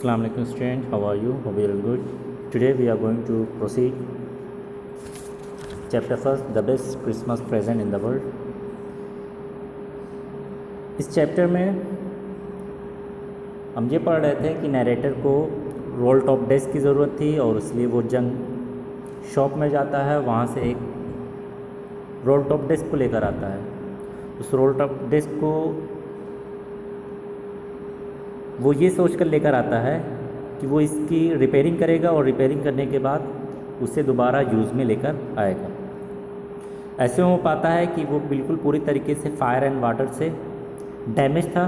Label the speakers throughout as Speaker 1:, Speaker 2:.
Speaker 1: Assalamu alaikum student, how are you? Hope you are good. Today we are going to proceed chapter first, the best Christmas present in the world. इस chapter में हम ये पढ़ रहे थे कि narrator को रोल टॉप डेस्क की ज़रूरत थी और इसलिए वो जंग शॉप में जाता है, वहाँ से एक रोल टॉप डेस्क को लेकर आता है। उस रोल टॉप डेस्क को वो ये सोच कर लेकर आता है कि वो इसकी रिपेयरिंग करेगा और रिपेयरिंग करने के बाद उसे दोबारा यूज़ में लेकर आएगा। ऐसे में वो पाता है कि वो बिल्कुल पूरी तरीके से फायर एंड वाटर से डैमेज था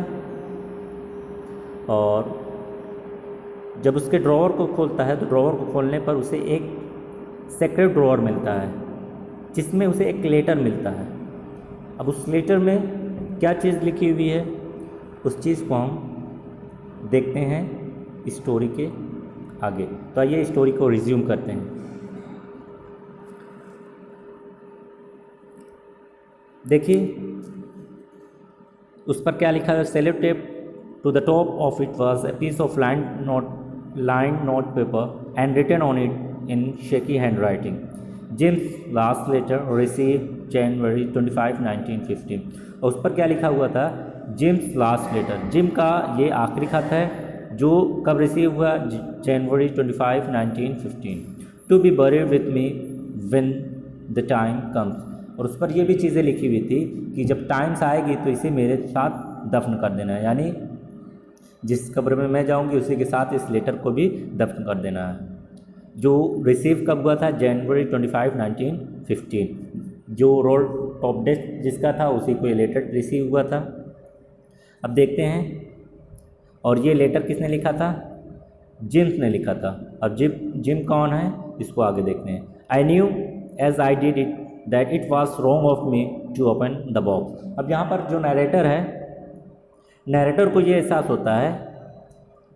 Speaker 1: और जब उसके ड्रॉवर को खोलता है तो ड्रॉवर को खोलने पर उसे एक सेक्रेट ड्रॉवर मिलता है जिसमें उसे एक लेटर मिलता है। अब उस लेटर में क्या चीज़ लिखी हुई है उस चीज़ को हम देखते हैं स्टोरी के आगे। तो आइए स्टोरी को रिज्यूम करते हैं। देखिए उस पर क्या लिखा है, sellotape to the top of it was a piece of lined note paper and written on it in shaky handwriting, Jim's last letter received January 25, 1915। और उस पर क्या लिखा हुआ था, जिम्स लास्ट लेटर। जिम का ये आखिरी खत है जो कब रिसीव हुआ, January 25, 1915। To be buried with me when the time comes. और उस पर ये भी चीज़ें लिखी हुई थी कि जब टाइम्स आएगी तो इसे मेरे साथ दफन कर देना है, यानी जिस कब्र में मैं जाऊंगी उसी के साथ इस लेटर को भी दफन कर देना है। जो रिसीव कब हुआ था, जनवरी 25, 1915। जो रोल टॉप डेस्क जिसका था उसी को ये लेटर रिसीव हुआ था। अब देखते हैं, और ये लेटर किसने लिखा था, जिम्स ने लिखा था। अब जिम कौन है इसको आगे देखते हैं। I knew as I did it that it was wrong of me to open the box. अब यहाँ पर जो नरेटर है, नरेटर को ये एहसास होता है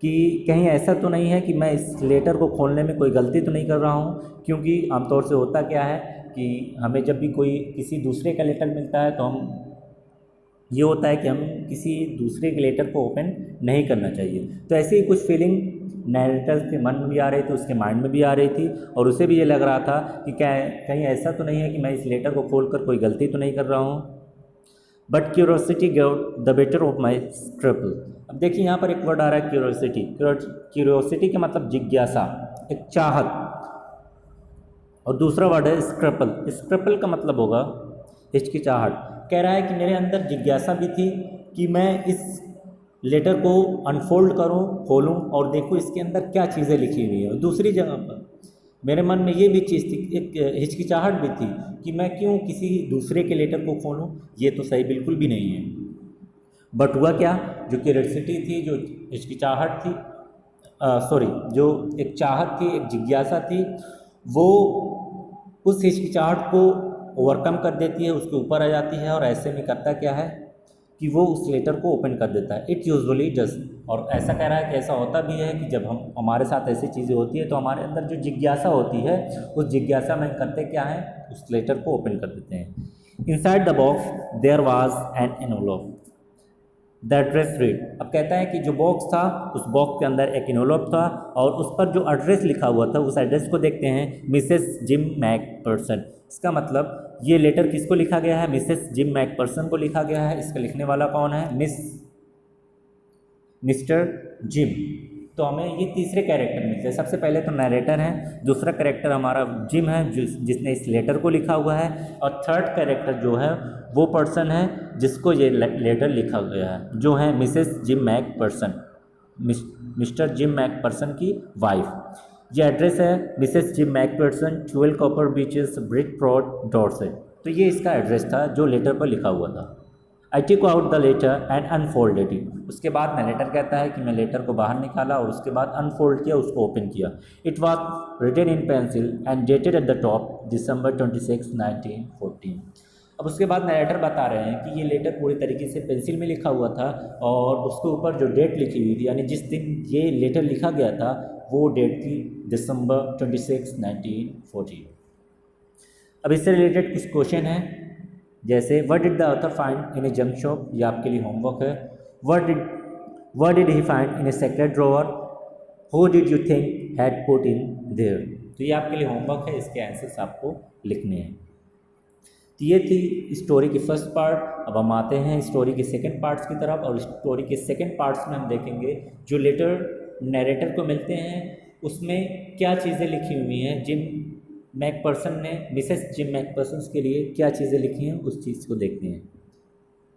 Speaker 1: कि कहीं ऐसा तो नहीं है कि मैं इस लेटर को खोलने में कोई गलती तो नहीं कर रहा हूँ, क्योंकि आमतौर से होता क्या है कि हमें जब भी कोई किसी दूसरे का लेटर मिलता है तो हम ये होता है कि हम किसी दूसरे के लेटर को ओपन नहीं करना चाहिए। तो ऐसे ही कुछ फीलिंग नरेटर के मन में भी आ रही थी, उसके माइंड में भी आ रही थी, और उसे भी ये लग रहा था कि क्या कहीं ऐसा तो नहीं है कि मैं इस लेटर को खोलकर कोई गलती तो नहीं कर रहा हूँ। But curiosity got the better of my scruple. अब देखिए यहाँ पर एक वर्ड आ रहा है क्यूरोसिटी। क्यूरोसिटी का मतलब जिज्ञासा, एक चाहत, और दूसरा वर्ड है स्क्रैपल। स्क्रैपल का मतलब होगा हिचकिचाहट। कह रहा है कि मेरे अंदर जिज्ञासा भी थी कि मैं इस लेटर को अनफोल्ड करूं, खोलूं और देखूं इसके अंदर क्या चीज़ें लिखी हुई हैं। दूसरी जगह पर मेरे मन में ये भी चीज़ थी, एक हिचकिचाहट भी थी कि मैं क्यों किसी दूसरे के लेटर को खोलूं, ये तो सही बिल्कुल भी नहीं है। बट हुआ क्या, जो क्यूरियोसिटी थी, जो हिचकिचाहट थी, जो एक चाहत थी, एक जिज्ञासा थी, वो उस हिचकिचाहट को ओवरकम कर देती है, उसके ऊपर आ जाती है, और ऐसे में करता क्या है कि वो उस लेटर को ओपन कर देता है। It usually does. और ऐसा कह रहा है कि ऐसा होता भी है कि जब हमारे साथ ऐसी चीज़ें होती है तो हमारे अंदर जो जिज्ञासा होती है उस जिज्ञासा में करते क्या है, उस लेटर को ओपन कर देते हैं। Inside the box there was an envelope the address read. अब कहता है कि जो बॉक्स था उस बॉक्स के अंदर एक एनवलप था और उस पर जो एड्रेस लिखा हुआ था उस एड्रेस को देखते हैं, मिसेस जिम मैकपर्सन। इसका मतलब ये लेटर किसको लिखा गया है, मिसेस जिम मैकपर्सन को लिखा गया है। इसका लिखने वाला कौन है, मिस्टर जिम। तो हमें ये तीसरे कैरेक्टर मिलते हैं। सबसे पहले तो नरेटर है, दूसरा कैरेक्टर हमारा जिम है जिसने इस लेटर को लिखा हुआ है, और थर्ड कैरेक्टर जो है वो पर्सन है जिसको ये लेटर लिखा गया है, जो है Mrs Jim McPherson, Mr Jim McPherson की वाइफ। ये एड्रेस है Mrs Jim McPherson, 12 Copper Beeches, Brickprod, Dorset. तो ये इसका एड्रेस था जो लेटर पर लिखा हुआ था। I take out the letter and unfolded it. उसके बाद नरेटर कहता है कि मैं लेटर को बाहर निकाला और उसके बाद अनफोल्ड किया, उसको ओपन किया। It was written in pencil and dated at the top December 26, 1914। अब उसके बाद नरेटर बता रहे हैं कि ये लेटर पूरी तरीके से पेंसिल में लिखा हुआ था और उसके ऊपर जो डेट लिखी हुई थी, यानी जिस दिन ये लेटर लिखा गया था वो डेट थी December 26, 1914। अब इससे रिलेटेड कुछ क्वेश्चन हैं, जैसे what did the author find in a junk shop, ये आपके लिए होमवर्क है। What did he find in a secret drawer, who did you think had put in there. तो ये आपके लिए होमवर्क है, इसके आंसर्स आपको लिखने हैं। तो ये थी स्टोरी की फर्स्ट पार्ट। अब हम आते हैं स्टोरी के सेकंड पार्ट्स की तरफ, और स्टोरी के सेकंड पार्ट्स में हम देखेंगे जो लेटर नरेटर को मिलते हैं उसमें क्या चीज़ें लिखी हुई हैं। जिम मैकपर्सन ने मिसेस जिम मैकपर्सन के लिए क्या चीज़ें लिखी हैं उस चीज़ को देखते हैं।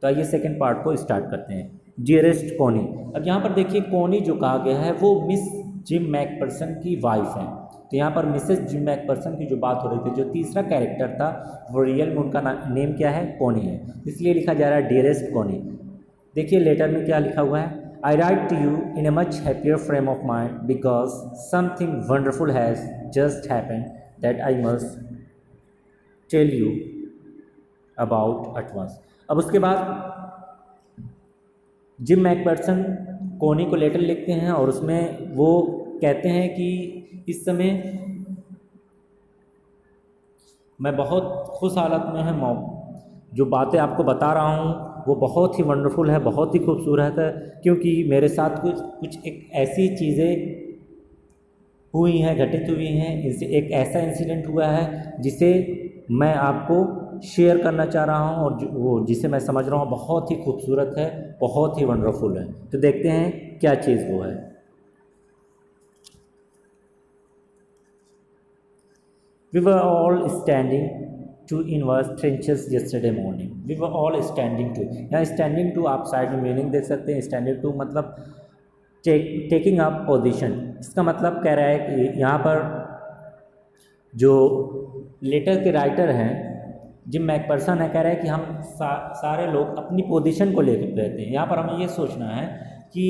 Speaker 1: तो आइए सेकंड पार्ट को स्टार्ट करते हैं। डियरेस्ट कोनी। अब यहाँ पर देखिए कोनी जो कहा गया है वो मिस जिम मैकपर्सन की वाइफ है। तो यहाँ पर मिसेस जिम मैकपर्सन की जो बात हो रही थी, जो तीसरा कैरेक्टर था वो रियल में उनका नेम क्या है, कोनी है, इसलिए लिखा जा रहा है डियरेस्ट कोनी। देखिए लेटर में क्या लिखा हुआ है, I write to you in a much happier frame of mind because something wonderful has just happened that I must tell you about at once. अब उसके बाद जिम मैकपर्सन कोनी को लेटर लिखते हैं और उसमें वो कहते हैं कि इस समय मैं बहुत खुश हालत में हूँ, जो बातें आपको बता रहा हूँ वो बहुत ही वंडरफुल है, बहुत ही खूबसूरत है, क्योंकि मेरे साथ कुछ एक ऐसी चीज़ें हुई हैं, घटित हुई हैं, एक ऐसा इंसिडेंट हुआ है जिसे मैं आपको शेयर करना चाह रहा हूँ और वो जिसे मैं समझ रहा हूँ बहुत ही खूबसूरत है, बहुत ही वंडरफुल है। तो देखते हैं क्या चीज़ वो है। We were all standing to in our trenches yesterday morning. We were all standing to, यहाँ standing to आप साइड में मीनिंग देख सकते हैं। standing to मतलब टेकिंग अप पोजीशन, इसका मतलब कह रहा है कि यहाँ पर जो लेटर के राइटर हैं जिम मैकपर्सन है, कह रहा है कि हम सारे लोग अपनी पोजीशन को लेकर रहते हैं। यहाँ पर हमें ये सोचना है कि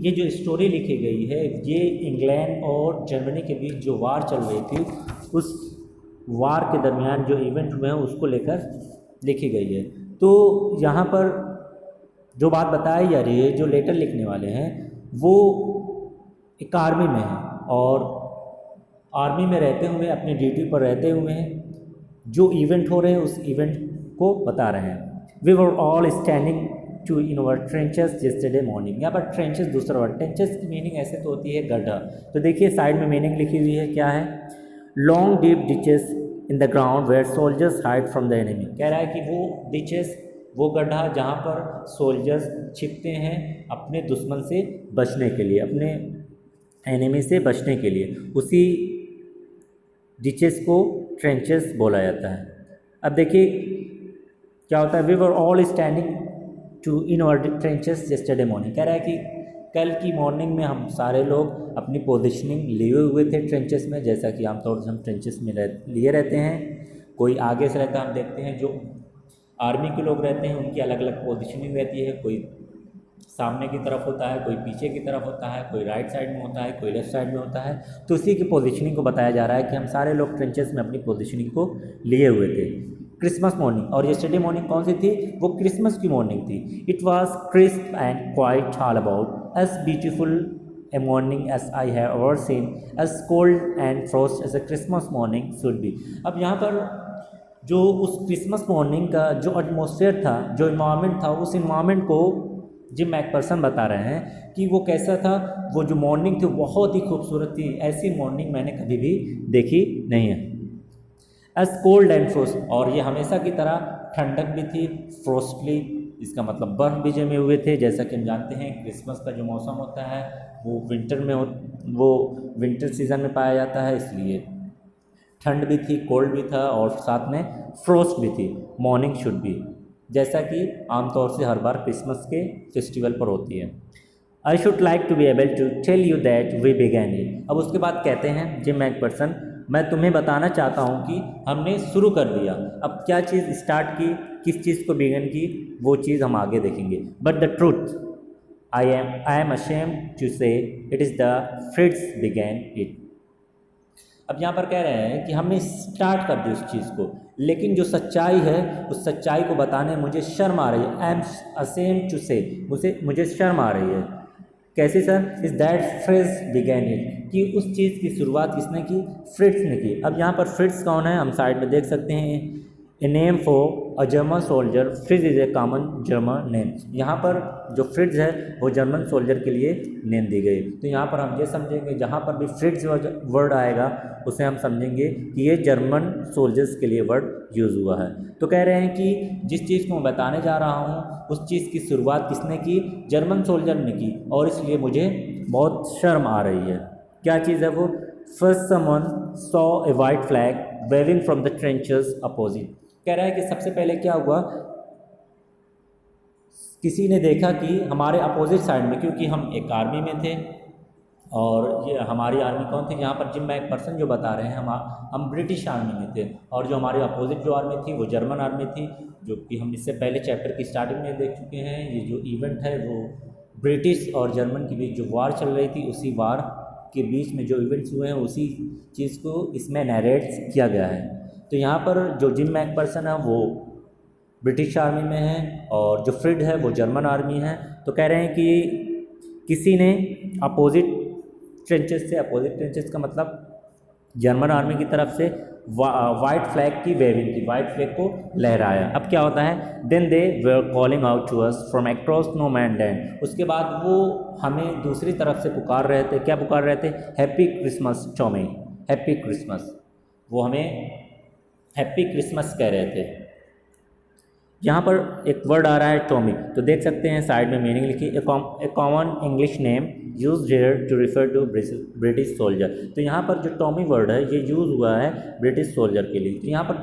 Speaker 1: ये जो स्टोरी लिखी गई है ये इंग्लैंड और जर्मनी के बीच जो वार चल रही थी उस वार के दरमियान जो इवेंट हुए हैं उसको लेकर लिखी गई है। तो यहाँ पर जो बात बताई जा रही है, जो लेटर लिखने वाले हैं वो एक आर्मी में हैं और आर्मी में रहते हुए अपनी ड्यूटी पर रहते हुए हैं जो इवेंट हो रहे हैं उस इवेंट को बता रहे हैं। We were all standing to in our trenches yesterday morning. यहाँ पर ट्रेंचेस दूसरा वर्ड, ट्रेंचेस की मीनिंग ऐसे तो होती है गड्ढा। तो देखिए साइड में मीनिंग लिखी हुई है, क्या है, long deep ditches in the ground where soldiers hide from the enemy. कह रहा है कि वो डिचेस, वो गड्ढा जहाँ पर सोल्जर्स छिपते हैं अपने दुश्मन से बचने के लिए, अपने एनिमी से बचने के लिए, उसी डिचेस को ट्रेंचेस बोला जाता है। अब देखिए क्या होता है, we were all standing to in our trenches yesterday morning. कह रहा है कि कल की मॉर्निंग में हम सारे लोग अपनी पोजीशनिंग लिए हुए थे ट्रेंचेस में, जैसा कि आमतौर से हम ट्रेंचेस में लिए रहते हैं। कोई आगे से रहता है, हम देखते हैं जो आर्मी के लोग रहते हैं उनकी अलग अलग पोजीशनिंग रहती है, कोई सामने की तरफ होता है, कोई पीछे की तरफ होता है, कोई राइट साइड में होता है, कोई लेफ्ट साइड में होता है। तो उसी की पोजीशनिंग को बताया जा रहा है कि हम सारे लोग ट्रेंचेस में अपनी पोजीशनिंग को लिए हुए थे। क्रिसमस मॉर्निंग, और यस्टरडे मॉर्निंग कौन सी थी, वो क्रिसमस की मॉर्निंग थी। It was crisp and quiet all about as beautiful a morning as I have ever seen, as cold and frost as a Christmas morning should be. अब यहाँ पर जो उस क्रिसमस मॉर्निंग का जो एटमॉस्फेयर था, जो इन्वायरमेंट था, उस इन्वायरमेंट को जिम मैकपर्सन बता रहे हैं कि वो कैसा था। वो जो मॉर्निंग थी बहुत ही खूबसूरत थी, ऐसी मॉर्निंग मैंने कभी भी देखी नहीं है। एज कोल्ड एंड फ्रोस्ट, और ये हमेशा की तरह ठंडक भी थी, फ्रोस्टली इसका मतलब बर्फ भी जमे हुए थे। जैसा कि हम जानते हैं क्रिसमस का जो मौसम होता है वो विंटर में वो विंटर सीजन में पाया जाता है, इसलिए ठंड भी थी, कोल्ड भी था और साथ में फ्रोस्ट भी थी। मॉर्निंग शुड बी, जैसा कि आमतौर से हर बार क्रिसमस के फेस्टिवल पर होती है। I should like to be able to tell you that we began it. अब उसके बाद कहते हैं जिम मैकपर्सन, मैं तुम्हें बताना चाहता हूँ कि हमने शुरू कर दिया। अब क्या चीज़ स्टार्ट की, किस चीज़ को बिगन की, वो चीज़ हम आगे देखेंगे। But the truth I am ashamed to say it is the Fritz began it. अब यहाँ पर कह रहे हैं कि हमने स्टार्ट कर दी उस चीज़ को, लेकिन जो सच्चाई है उस सच्चाई को बताने मुझे शर्म आ रही है। आई एम असेम्ड टू से, मुझे शर्म आ रही है। कैसे sir, is that फ्रिट्स began it, कि उस चीज़ की शुरुआत किसने की, फ्रिट्स ने की। अब यहाँ पर फ्रिट्स कौन है, हम साइड में देख सकते हैं, a name for a German soldier, Fritz is a common German name. यहाँ पर जो फ्रिट्ज है वो जर्मन सोल्जर के लिए नेम दी गई। तो यहाँ पर हम ये समझेंगे जहाँ पर भी फ्रिट्ज वर्ड आएगा उसे हम समझेंगे कि ये जर्मन सोल्जर्स के लिए वर्ड यूज़ हुआ है। तो कह रहे हैं कि जिस चीज़ को मैं बताने जा रहा हूँ उस चीज़ की शुरुआत किसने की, जर्मन सोल्जर ने की, और इसलिए मुझे बहुत शर्म आ रही है। क्या चीज़ है वो? First someone saw a white flag waving from the trenches opposite. कह रहा है कि सबसे पहले क्या हुआ, किसी ने देखा कि हमारे अपोजिट साइड में, क्योंकि हम एक आर्मी में थे और ये हमारी आर्मी कौन थी, यहाँ पर जिम मैकफर्सन जो बता रहे हैं हम ब्रिटिश आर्मी में थे, और जो हमारी अपोजिट जो आर्मी थी वो जर्मन आर्मी थी, जो कि हम इससे पहले चैप्टर की स्टार्टिंग में देख चुके हैं। ये जो इवेंट है वो ब्रिटिश और जर्मन के बीच जो वार चल रही थी उसी वार के बीच में जो इवेंट्स हुए हैं उसी चीज़ को इसमें नरेट किया गया है। तो यहाँ पर जो जिम मैकफर्सन है वो ब्रिटिश आर्मी में है और जो फ्रिड है वो जर्मन आर्मी है। तो कह रहे हैं कि किसी ने अपोजिट ट्रेंचेस से, अपोजिट ट्रेंचेस का मतलब जर्मन आर्मी की तरफ से वाइट फ्लैग की वेविंग की, वाइट फ्लैग को लहराया। अब क्या होता है, then they were calling out to us from across no man land. उसके बाद वो हमें दूसरी तरफ से पुकार रहे थे। क्या पुकार रहे थे? Happy Christmas Tommy, happy Christmas. वो हमें हैप्पी क्रिसमस कह रहे थे। यहाँ पर एक वर्ड आ रहा है टॉमी, तो देख सकते हैं साइड में मीनिंग लिखी, a common English name used here to refer to British soldier. तो यहाँ पर जो टॉमी वर्ड है ये यूज़ हुआ है ब्रिटिश सोल्जर के लिए। तो यहाँ पर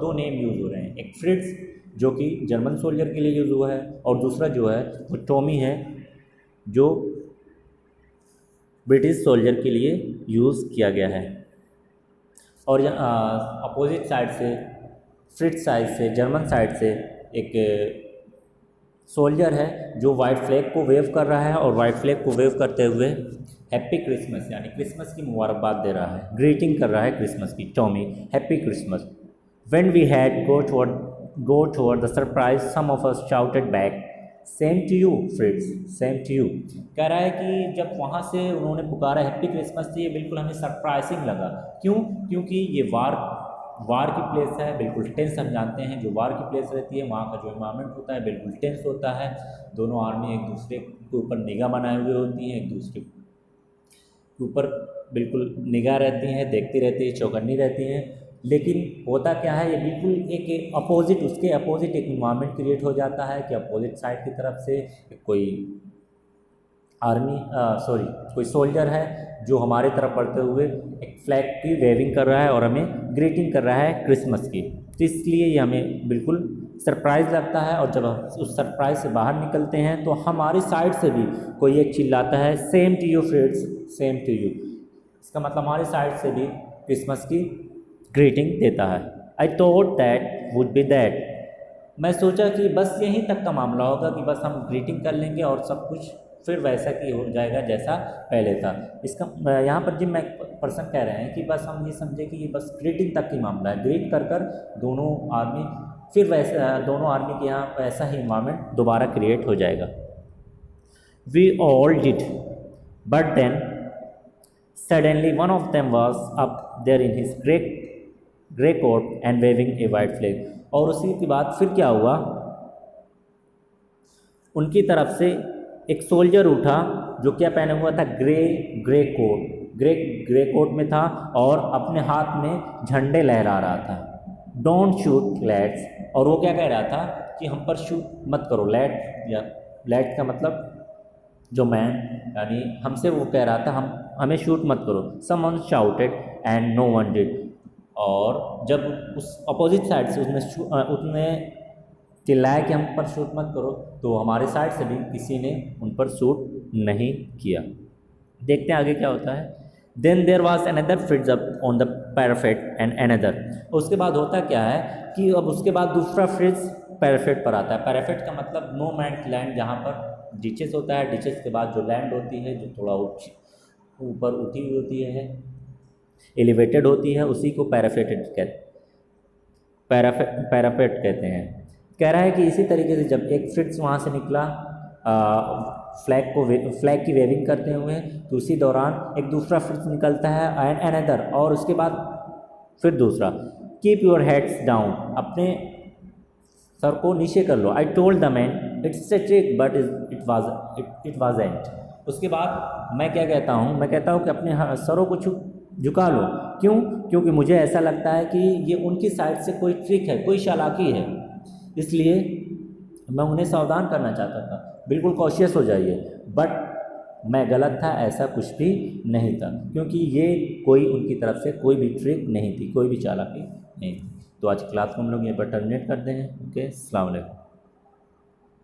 Speaker 1: दो नेम यूज़ हो रहे हैं, एक फ्रिट्ज जो कि जर्मन सोल्जर के लिए यूज़ हुआ है और दूसरा जो है वो टॉमी है जो ब्रिटिश सोल्जर के लिए यूज़ किया गया है। और अपोजिट साइड से, फ्रिट्ज साइड से, जर्मन साइड से एक सोल्जर है जो वाइट फ्लैग को वेव कर रहा है और वाइट फ्लैग को वेव करते हुए हैप्पी क्रिसमस यानी क्रिसमस की मुबारकबाद दे रहा है, ग्रीटिंग कर रहा है क्रिसमस की। Tommy, happy Christmas. When we had go toward the surprise some of us shouted back same to you Fritz, same to you. कह रहा है कि जब वहाँ से उन्होंने पुकारा हैप्पी क्रिसमस, तो ये बिल्कुल हमें सरप्राइजिंग लगा। क्यों? क्योंकि ये वार की प्लेस है, बिल्कुल टेंस। हम जानते हैं जो वार की प्लेस रहती है वहाँ का जो इन्वायरमेंट होता है बिल्कुल टेंस होता है। दोनों आर्मी एक दूसरे के ऊपर निगाह बनाए हुए होती हैं, एक दूसरे के ऊपर बिल्कुल निगाह रहती हैं, देखती रहती है, चौकन्नी रहती हैं। लेकिन होता क्या है, ये बिल्कुल एक अपोजिट, उसके अपोजिट एक इन्वायरमेंट क्रिएट हो जाता है कि अपोजिट साइड की तरफ से कोई कोई सोल्जर है जो हमारे तरफ बढ़ते हुए एक फ्लैग की वेविंग कर रहा है और हमें ग्रीटिंग कर रहा है क्रिसमस की। तो इसलिए ये हमें बिल्कुल सरप्राइज़ लगता है। और जब हम उस सरप्राइज से बाहर निकलते हैं तो हमारी साइड से भी कोई एक चिल्लाता है same to you friends, same to you. इसका मतलब हमारी साइड से भी क्रिसमस की ग्रीटिंग देता है। I thought that would be that. मैं सोचा कि बस यहीं तक का मामला होगा कि बस हम ग्रीटिंग कर लेंगे और सब कुछ फिर वैसा ही हो जाएगा जैसा पहले था। इसका यहाँ पर जिम मैकफर्सन कह रहे हैं कि बस हम ये समझे कि ये बस ग्रीटिंग तक की मामला है। ग्रीट कर दोनों आर्मी फिर वैसा, दोनों आर्मी के यहाँ वैसा ही इन्वायरमेंट दोबारा क्रिएट हो जाएगा। We all did but then suddenly one of them was up there in his grey coat and waving a white flag. और उसी के बाद फिर क्या हुआ, उनकी तरफ से एक सोल्जर उठा जो क्या पहने हुआ था, ग्रे कोट में था और अपने हाथ में झंडे लहरा रहा था। Don't shoot lads. और वो क्या कह रहा था कि हम पर शूट मत करो। लैट का मतलब जो मैन यानी हमसे वो कह रहा था हमें शूट मत करो। Someone shouted and no one did. और जब उस अपोजिट साइड से उसने चिल्लाया कि हम पर शूट मत करो, तो हमारे साइड से भी किसी ने उन पर शूट नहीं किया। देखते हैं आगे क्या होता है। Then there was another Fritz up on the parapet and another. उसके बाद होता क्या है कि अब उसके बाद दूसरा फ्रिट्ज पैरापेट पर आता है। पैरापेट का मतलब नो मैन लैंड, जहाँ पर डिचेस होता है। डिचेस के बाद जो लैंड होती है जो थोड़ा ऊपर उठी हुई होती है, एलिवेटेड होती है, उसी को पैरापेट कहते हैं। कह रहा है कि इसी तरीके से जब एक फ्रिट्ज वहाँ से निकला फ्लैग की वेविंग करते हुए, तो उसी दौरान एक दूसरा फ्रिट्ज निकलता है एंड अनदर, और उसके बाद फिर दूसरा। कीप योर हेड्स डाउन, अपने सर को नीचे कर लो। I told the man it's a trick but it wasn't. उसके बाद मैं क्या कहता हूँ, मैं कहता हूँ कि अपने सरों को झुका लो। क्यों? क्योंकि मुझे ऐसा लगता है कि ये उनकी साइड से कोई ट्रिक है, कोई चालाकी है, इसलिए मैं उन्हें सावधान करना चाहता था। बिल्कुल कॉशियस हो जाइए। बट मैं गलत था, ऐसा कुछ भी नहीं था, क्योंकि ये कोई उनकी तरफ से कोई भी ट्रिक नहीं थी, कोई भी चालाकी नहीं थी। तो आज क्लास को हम लोग यहीं पर टर्मिनेट करते हैं। ओके, अस्सलाम वालेकुम।